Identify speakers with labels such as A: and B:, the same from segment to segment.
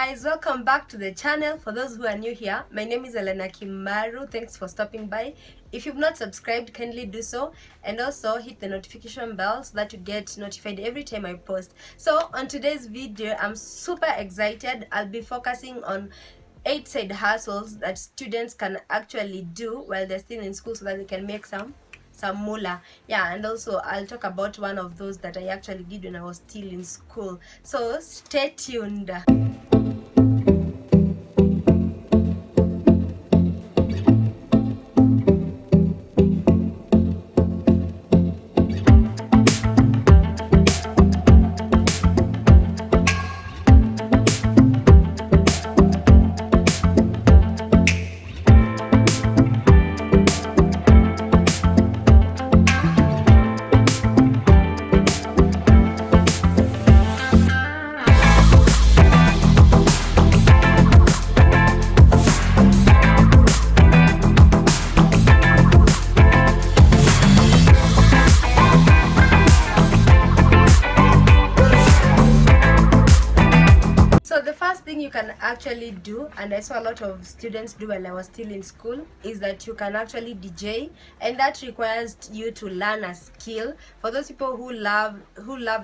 A: guys, welcome back to the channel. For those who are new here, my name is Elena Kimaru. Thanks for stopping by. If you've not subscribed, kindly do so, and also hit the notification bell so that you get notified every time I post. So on today's video, I'm super excited. I'll be focusing on 8 side hustles that students can actually do while they're still in school so that they can make some moolah. Yeah, and also I'll talk about one of those that I actually did when I was still in school. So stay tuned. So the first thing you can actually do, and I saw a lot of students do while I was still in school, is that you can actually DJ, and that requires you to learn a skill. For those people who love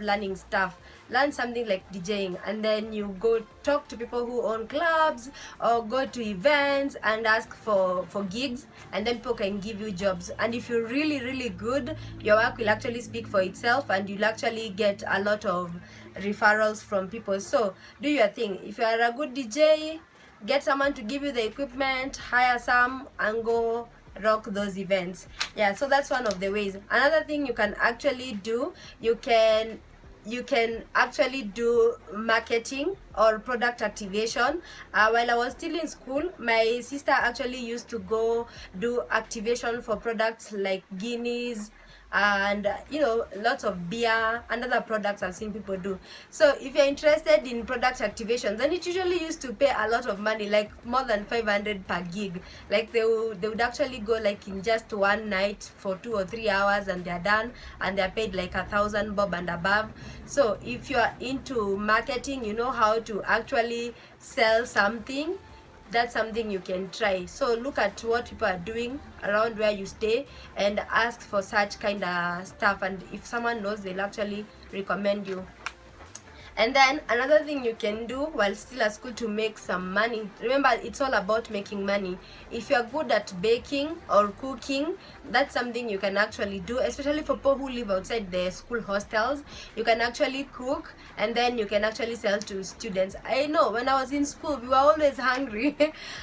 A: learning stuff, learn something like DJing, and then you go talk to people who own clubs or go to events and ask for gigs, and then people can give you jobs. And if you're really good, your work will actually speak for itself, and you'll actually get a lot of referrals from people. So do your thing. If you are a good DJ, get someone to give you the equipment, hire some, and go rock those events. Yeah, so that's one of the ways. Another thing you can actually do, you can actually do marketing or product activation. While I was still in school, my sister actually used to go do activation for products like Guinness and lots of beer and other products I've seen people do. So if you're interested in product activations, and it usually used to pay a lot of money, like more than 500 per gig. Like they would actually go like in just one night for 2 or 3 hours, and they're done, and they're paid like 1,000 bob and above. So if you're into marketing, you know how to actually sell something, that's something you can try. So look at what people are doing around where you stay and ask for such kind of stuff, and if someone knows, they'll actually recommend you. And then another thing you can do while still at school to make some money, remember, it's all about making money. If you're good at baking or cooking, that's something you can actually do, especially for people who live outside the school hostels. You can actually cook, and then you can actually sell to students. I know when I was in school, we were always hungry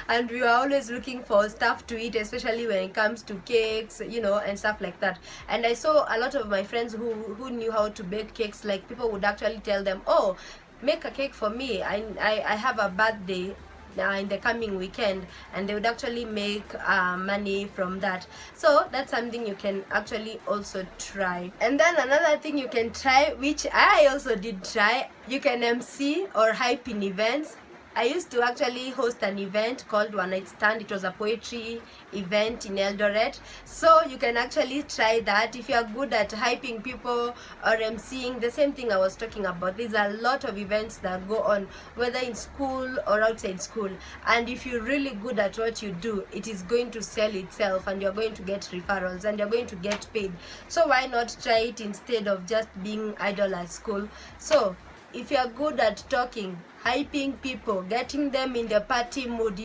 A: and we were always looking for stuff to eat, especially when it comes to cakes, and stuff like that. And I saw a lot of my friends who knew how to bake cakes. Like people would actually tell them, oh, make a cake for me, I have a birthday in the coming weekend, and they would actually make money from that. So that's something you can actually also try. And then another thing you can try, which I also did try, you can MC or hype in events. I used to actually host an event called One Night Stand. It was a poetry event in Eldoret. So you can actually try that if you are good at hyping people or emceeing. The same thing I was talking about. There's a lot of events that go on, whether in school or outside school. And if you're really good at what you do, it is going to sell itself, and you're going to get referrals, and you're going to get paid. So why not try it instead of just being idle at school? So if you're good at talking, hyping people, getting them in the party mood,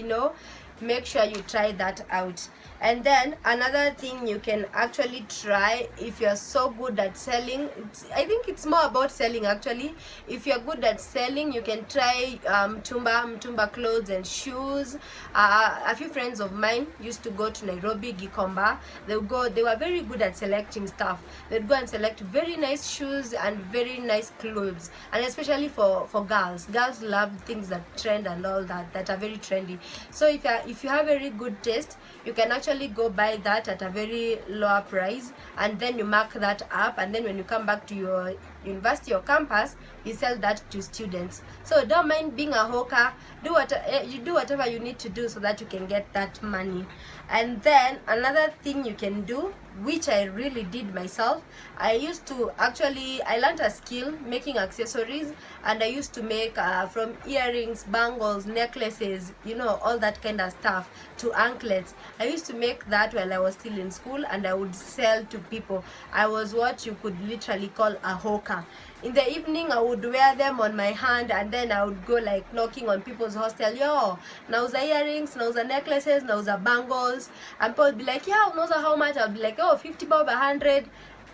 A: make sure you try that out. And then another thing you can actually try, if you're so good at selling, I think it's more about selling actually. If you're good at selling, you can try mtumba clothes and shoes. A few friends of mine used to go to Nairobi, Gikomba. They were very good at selecting stuff. They'd go and select very nice shoes and very nice clothes, and especially for girls love things that trend and all that are very trendy. So if you have very good taste, you can actually go buy that at a very lower price, and then you mark that up, and then when you come back to university or campus, you sell that to students. So don't mind being a hawker. You do whatever you need to do so that you can get that money. And then another thing you can do, which I really did myself, I learned a skill making accessories, and I used to make from earrings, bangles, necklaces, all that kind of stuff, to anklets. I used to make that while I was still in school, and I would sell to people. I was what you could literally call a hawker. In the evening, I would wear them on my hand, and then I would go like knocking on people's hostel. Yo, nauza earrings, nauza necklaces, nauza bangles. And people would be like, yeah, nauza how much? I'll be like, oh, 50 bob, 100.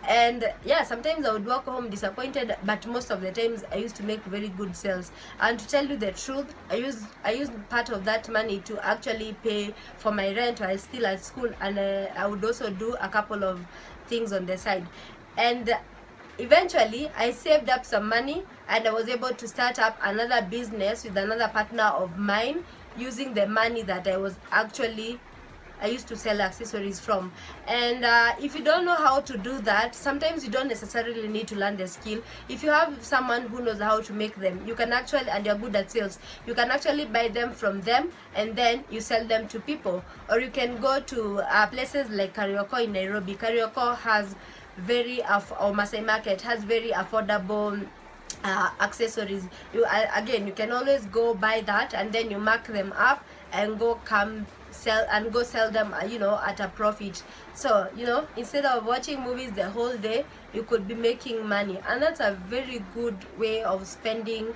A: And yeah, sometimes I would walk home disappointed, but most of the times I used to make very good sales. And to tell you the truth, I used part of that money to actually pay for my rent while still at school, and I would also do a couple of things on the side. And eventually I saved up some money, and I was able to start up another business with another partner of mine, using the money that I used to sell accessories from. And if you don't know how to do that, sometimes you don't necessarily need to learn the skill. If you have someone who knows how to make them, you can actually, and you're good at sales, you can actually buy them from them, and then you sell them to people. Or you can go to places like Karioko in Nairobi. Karioko has or Masai Market has very affordable accessories. You can always go buy that, and then you mark them up and go sell them at a profit. So instead of watching movies the whole day, you could be making money, and that's a very good way of spending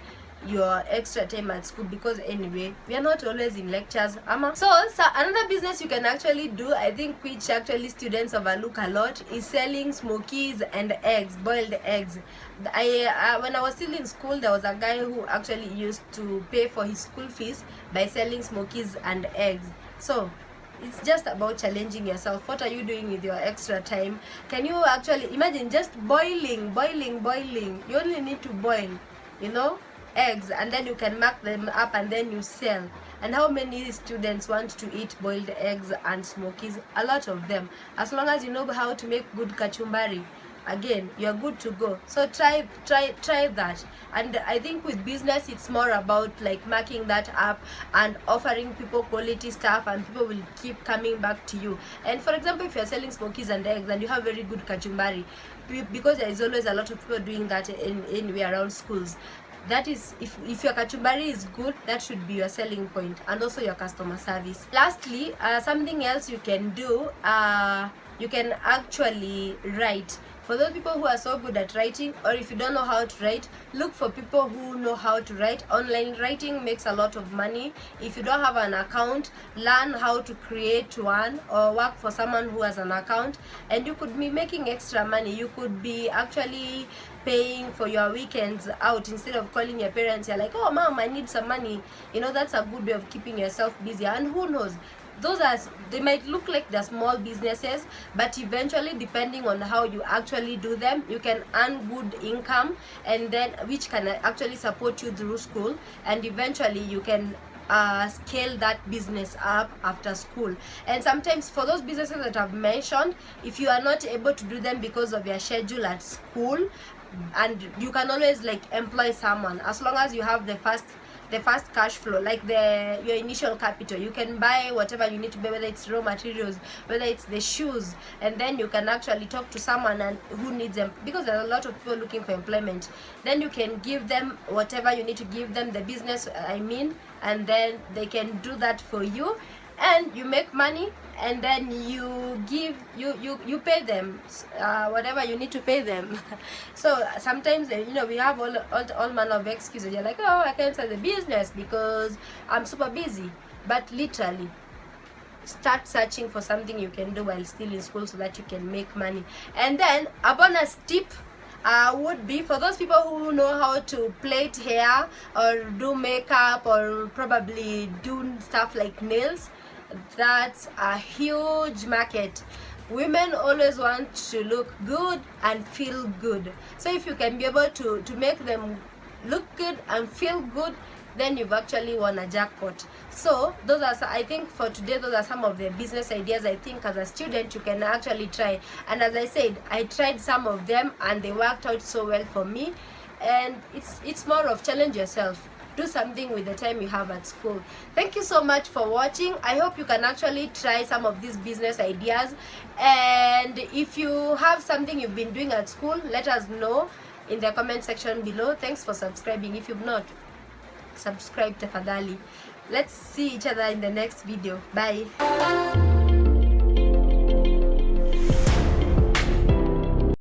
A: your extra time at school, because anyway, we are not always in lectures, so another business you can actually do, I think, which actually students overlook a lot, is selling smokies and eggs, boiled eggs. When I was still in school, there was a guy who actually used to pay for his school fees by selling smokies and eggs. So it's just about challenging yourself. What are you doing with your extra time? Can you actually imagine just boiling? You only need to boil eggs, and then you can mark them up and then you sell. And how many students want to eat boiled eggs and smokies? A lot of them. As long as you know how to make good kachumbari, again, you're good to go. So try that. And I think with business, it's more about like marking that up and offering people quality stuff, and people will keep coming back to you. And for example, if you're selling smokies and eggs and you have very good kachumbari, because there is always a lot of people doing that anywhere around schools, that is, if your kachumbari is good, that should be your selling point, and also your customer service. Lastly, something else you can do, you can actually write. For those people who are so good at writing, or if you don't know how to write, look for people who know how to write. Online writing makes a lot of money. If you don't have an account, learn how to create one, or work for someone who has an account, and you could be making extra money. You could be actually paying for your weekends out. Instead of calling your parents, you're like, oh mom, I need some money. That's a good way of keeping yourself busy. And who knows, they might look like they're small businesses, but eventually, depending on how you actually do them, you can earn good income, and then which can actually support you through school, and eventually you can scale that business up after school. And sometimes for those businesses that I've mentioned, if you are not able to do them because of your schedule at school, and you can always like employ someone, as long as you have the first cash flow, like your initial capital. You can buy whatever you need to buy, whether it's raw materials, whether it's the shoes, and then you can actually talk to someone who needs them, because there are a lot of people looking for employment. Then you can give them whatever you need to give them, the business and then they can do that for you, and you make money, and then you pay them whatever you need to pay them. So sometimes we have all manner of excuses. You're like, oh, I can't start the business because I'm super busy. But literally, start searching for something you can do while still in school so that you can make money. And then a bonus tip would be for those people who know how to plait hair or do makeup or probably do stuff like nails. That's a huge market. Women always want to look good and feel good. So if you can be able to make them look good and feel good, then you've actually won a jackpot. So those are, I think for today, those are some of the business ideas I think as a student you can actually try. And as I said, I tried some of them and they worked out so well for me. And it's more of challenge yourself, do something with the time you have at school. Thank you so much for watching. I hope you can actually try some of these business ideas, and if you have something you've been doing at school, let us know in the comment section below. Thanks for subscribing. If you've not subscribed, tafadhali. Let's see each other in the next video. Bye.